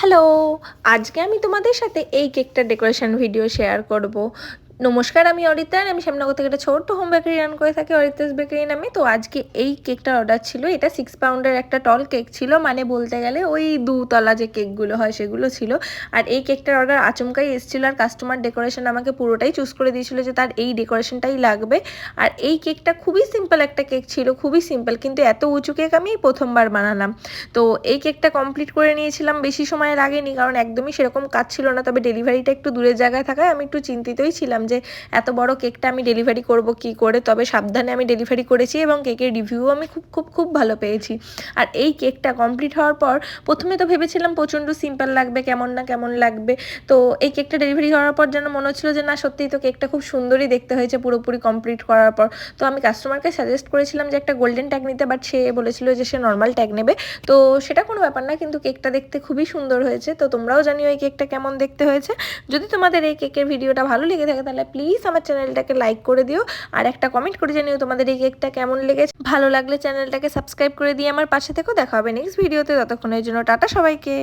Hello, আজকে আমি তোমাদের সাথে এই কেকটার ডেকোরেশন ভিডিও শেয়ার করব। নমস্কার, আমি অরিতা আর আমি শ্যামনগর থেকে একটা ছোট্ট হোম বেকারি রান করে থাকি, অরিতাস বেকারি নামে। তো আজকে এই কেকটার অর্ডার ছিল। এটা 6 পাউন্ডের একটা টল কেক ছিল, মানে বলতে গেলে ওই 2 তলা যে কেকগুলো হয় সেগুলো ছিল। আর এই কেকটার অর্ডার আচমকাই এসেছিলো, আর কাস্টমার ডেকোরেশন আমাকে পুরোটাই চুজ করে দিয়েছিল যে তার এই ডেকোরেশনটাই লাগবে। আর এই কেকটা খুবই সিম্পল একটা কেক ছিল, খুবই সিম্পল, কিন্তু এত উঁচু কেক আমি প্রথমবার বানালাম। তো এই কেকটা কমপ্লিট করে নিয়েছিলাম, বেশি সময় লাগেনি, কারণ একদমই সেরকম কাজ ছিল না। তবে ডেলিভারিটা একটু দূরের জায়গায় থাকায় আমি একটু চিন্তিতই ছিলাম যে এত বড় কেকটা আমি ডেলিভারি করব কি করে। তবে সাবধানে আমি ডেলিভারি করেছি এবং কেকের রিভিউ আমি খুব ভালো পেয়েছি। আর এই কেকটা কমপ্লিট হওয়ার পর প্রথমে তো ভেবেছিলাম প্রচণ্ড সিম্পল লাগবে, কেমন না কেমন লাগবে। তো এই কেকটা ডেলিভারি করার পর যেন মনে হচ্ছিলো যে না, সত্যিই তো কেকটা খুব সুন্দরই দেখতে হয়েছে পুরোপুরি কমপ্লিট করার পর। তো আমি কাস্টমারকে সাজেস্ট করেছিলাম যে একটা গোল্ডেন ট্যাগ নিতে, বাট সে বলেছিল যে সে নর্মাল ট্যাগ নেবে। তো সেটা কোনো ব্যাপার না, কিন্তু কেকটা দেখতে খুবই সুন্দর হয়েছে। তো তোমরাও জানিও এই কেকটা কেমন দেখতে হয়েছে। যদি তোমাদের এই কেকের ভিডিওটা ভালো লেগে থাকে তাহলে প্লিজ আমার চ্যানেলটাকে লাইক করে দিও, আর একটা কমেন্ট করে জানিও তোমাদের এই কেকটা কেমন লেগেছে। ভালো লাগলে চ্যানেলটাকে সাবস্ক্রাইব করে দিয়ে আমার পাশে থেকেও। দেখা হবে নেক্সট ভিডিওতে, ততক্ষণের জন্য টাটা সবাইকে।